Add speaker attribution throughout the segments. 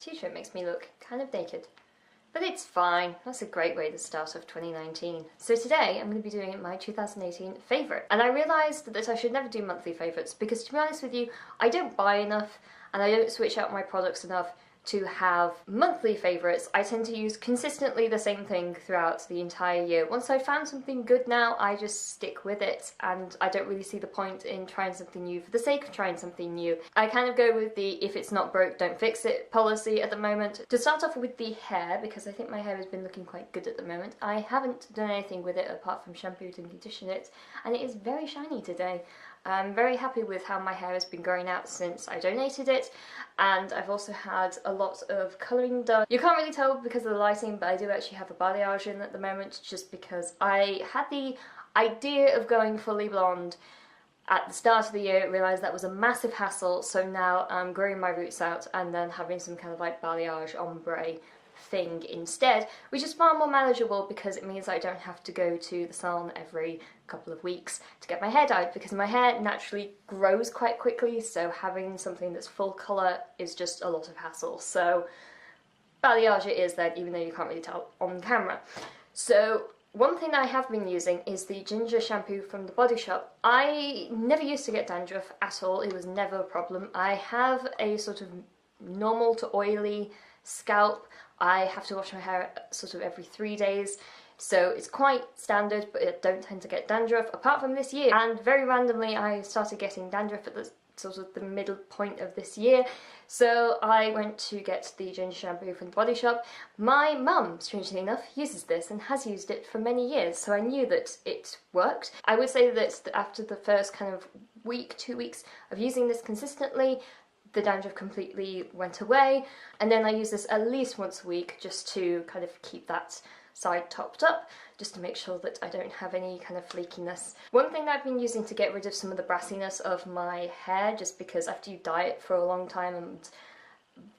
Speaker 1: T-shirt makes me look kind of naked. But it's fine, that's a great way to start off 2019. So today I'm going to be doing my 2018 favourite. And I realised that I should never do monthly favourites because, to be honest with you, I don't buy enough and I don't switch out my products enough to have monthly favourites. I tend to use consistently the same thing throughout the entire year. Once I've found something good now, I just stick with it, and I don't really see the point in trying something new for the sake of trying something new. I kind of go with the if it's not broke, don't fix it policy at the moment. To start off with the hair, because I think my hair has been looking quite good at the moment, I haven't done anything with it apart from shampooed and conditioned it, and it is very shiny today. I'm very happy with how my hair has been growing out since I donated it, and I've also had a lot of colouring done. You can't really tell because of the lighting, but I do actually have a balayage in at the moment just because I had the idea of going fully blonde at the start of the year, realised that was a massive hassle, so now I'm growing my roots out and then having some kind of like balayage ombre thing instead, which is far more manageable because it means I don't have to go to the salon every couple of weeks to get my hair dyed, because my hair naturally grows quite quickly, so having something that's full colour is just a lot of hassle. So balayage it is then, even though you can't really tell on camera. So one thing that I have been using is the ginger shampoo from the Body Shop. I never used to get dandruff at all, it was never a problem. I have a sort of normal to oily scalp. I have to wash my hair sort of every 3 days, so it's quite standard, but I don't tend to get dandruff apart from this year. And very randomly I started getting dandruff at the sort of the middle point of this year, so I went to get the ginger shampoo from the Body Shop. My mum, strangely enough, uses this and has used it for many years, so I knew that it worked. I would say that after the first kind of week, 2 weeks of using this consistently, the dandruff completely went away, and then I use this at least once a week just to kind of keep that side topped up, just to make sure that I don't have any kind of flakiness. One thing that I've been using to get rid of some of the brassiness of my hair, just because after you dye it for a long time and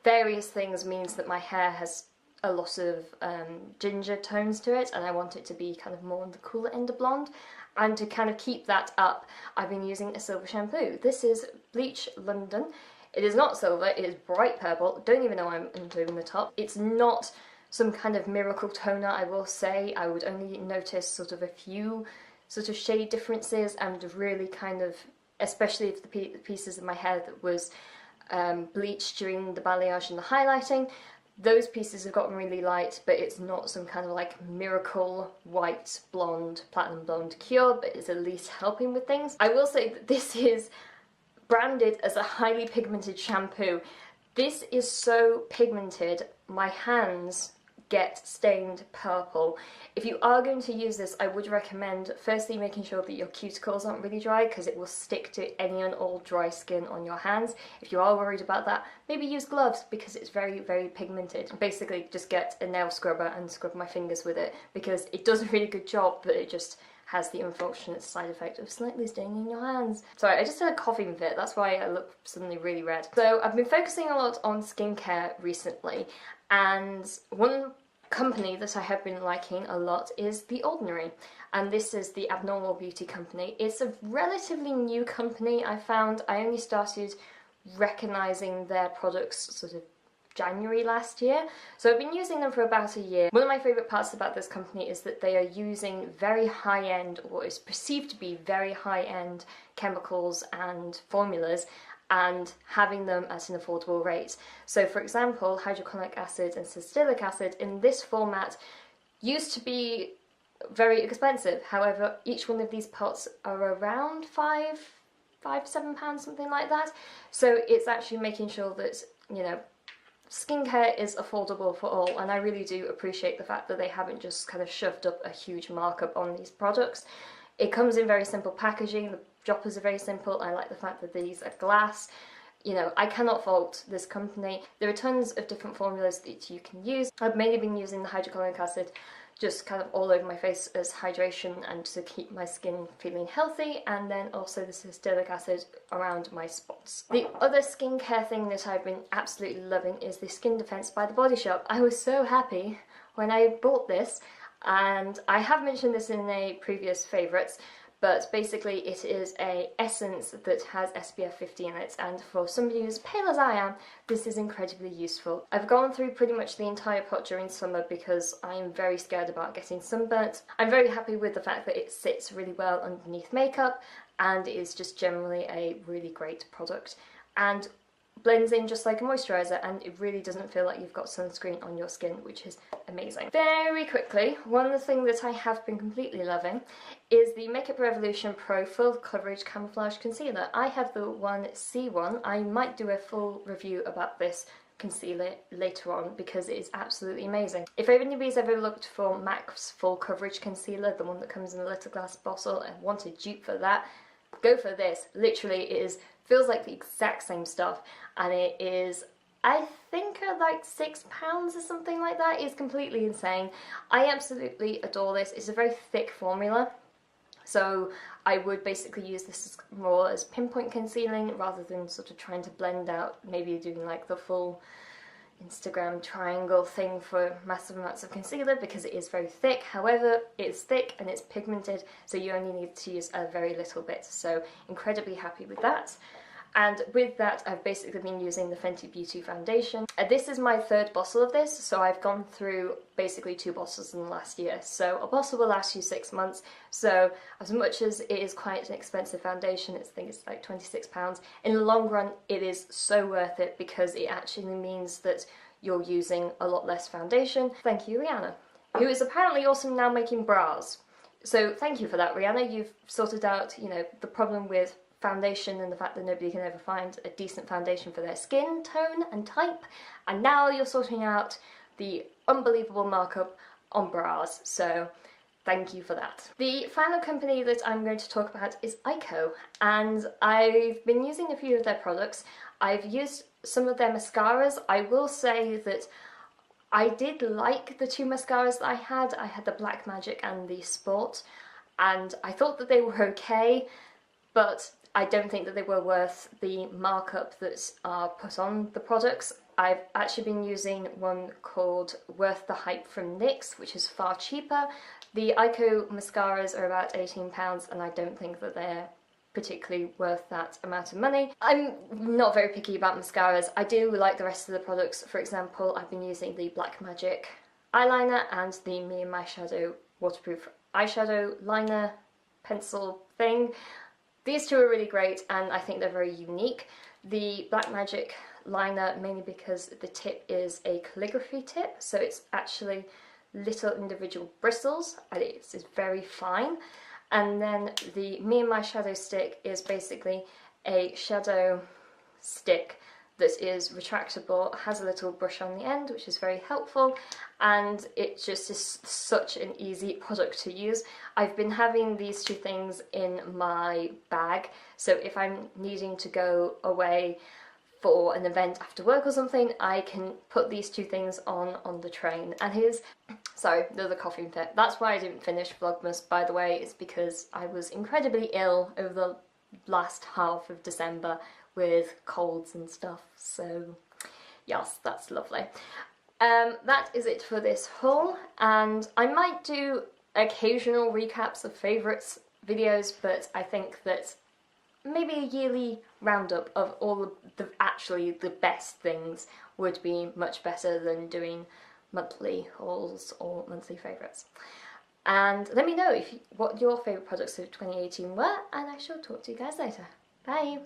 Speaker 1: various things means that my hair has a lot of ginger tones to it, and I want it to be kind of more on the cooler end of blonde. And to kind of keep that up, I've been using a silver shampoo. This is Bleach London. It is not silver, it is bright purple. Don't even know why I'm doing the top. It's not some kind of miracle toner, I will say. I would only notice sort of a few sort of shade differences, and really kind of, especially if the pieces of my hair that was bleached during the balayage and the highlighting, those pieces have gotten really light, but it's not some kind of like miracle white, blonde, platinum blonde cure, but it's at least helping with things. I will say that this is branded as a highly pigmented shampoo. This is so pigmented, my hands get stained purple. If you are going to use this, I would recommend firstly making sure that your cuticles aren't really dry, because it will stick to any and all dry skin on your hands. If you are worried about that, maybe use gloves, because it's very, very pigmented. Basically just get a nail scrubber and scrub my fingers with it, because it does a really good job, but it just has the unfortunate side effect of slightly staining your hands. Sorry, I just had a coughing fit, that's why I look suddenly really red. So I've been focusing a lot on skincare recently, and one company that I have been liking a lot is The Ordinary, and this is the Abnormal Beauty company. It's a relatively new company. I found I only started recognising their products sort of January last year, so I've been using them for about a year. One of my favourite parts about this company is that they are using very high-end, or is perceived to be very high-end chemicals and formulas, and having them at an affordable rate. So for example, hydrochloric acid and salicylic acid in this format used to be very expensive. However, each one of these pots are around £5 to £7, something like that. So it's actually making sure that, you know, skincare is affordable for all, and I really do appreciate the fact that they haven't just kind of shoved up a huge markup on these products. It comes in very simple packaging, the droppers are very simple. I like the fact that these are glass. You know, I cannot fault this company. There are tons of different formulas that you can use. I've mainly been using the hydrochloric acid just kind of all over my face as hydration and to keep my skin feeling healthy, and then also the salicylic acid around my spots. The other skincare thing that I've been absolutely loving is the Skin Defense by the Body Shop. I was so happy when I bought this, and I have mentioned this in a previous favourites, but basically it is a essence that has SPF 50 in it, and for somebody who's pale as I am, this is incredibly useful. I've gone through pretty much the entire pot during summer because I am very scared about getting sunburnt. I'm very happy with the fact that it sits really well underneath makeup and is just generally a really great product, and blends in just like a moisturiser, and it really doesn't feel like you've got sunscreen on your skin, which is amazing. Very quickly, one thing that I have been completely loving is the Makeup Revolution Pro Full Coverage Camouflage Concealer. I have the 1C1. I might do a full review about this concealer later on because it is absolutely amazing. If anybody's ever looked for MAC's Full Coverage Concealer, the one that comes in a little glass bottle, and want a dupe for that, go for this. Literally, it feels like the exact same stuff, and it is, I think, like £6 or something like that. It's completely insane. I absolutely adore this. It's a very thick formula, so I would basically use this more as pinpoint concealing rather than sort of trying to blend out, maybe doing like the full Instagram triangle thing for massive amounts of concealer, because it is very thick. However, it's thick and it's pigmented, so you only need to use a very little bit, so incredibly happy with that. And with that, I've basically been using the Fenty Beauty foundation. This is my third bottle of this, so I've gone through basically 2 bottles in the last year. So a bottle will last you 6 months, so as much as it is quite an expensive foundation, I think it's like £26, in the long run it is so worth it because it actually means that you're using a lot less foundation. Thank you, Rihanna, who is apparently also now making bras. So thank you for that, Rihanna. You've sorted out, you know, the problem with foundation and the fact that nobody can ever find a decent foundation for their skin tone and type, and now you're sorting out the unbelievable markup on bras, so thank you for that. The final company that I'm going to talk about is Ico, and I've been using a few of their products. I've used some of their mascaras. I will say that I did like the 2 mascaras that I had. I had the Black Magic and the Sport, and I thought that they were okay, but I don't think that they were worth the markup that's put on the products. I've actually been using one called Worth the Hype from NYX, which is far cheaper. The Ico mascaras are about £18, and I don't think that they're particularly worth that amount of money. I'm not very picky about mascaras. I do like the rest of the products. For example, I've been using the Black Magic eyeliner and the Me and My Shadow waterproof eyeshadow liner pencil thing. These 2 are really great, and I think they're very unique. The Black Magic liner, mainly because the tip is a calligraphy tip, so it's actually little individual bristles, and it's very fine. And then the Me and My Shadow stick is basically a shadow stick that is retractable, has a little brush on the end, which is very helpful, and it just is such an easy product to use. I've been having these 2 things in my bag, so if I'm needing to go away for an event after work or something, I can put these 2 things on the train. And here's, sorry, there's a coughing fit. That's why I didn't finish Vlogmas, by the way. It's because I was incredibly ill over the last half of December with colds and stuff, so yes, that's lovely. That is it for this haul, and I might do occasional recaps of favourites videos, but I think that maybe a yearly roundup of all the actually the best things would be much better than doing monthly hauls or monthly favourites. And let me know what your favourite products of 2018 were, and I shall talk to you guys later. Bye!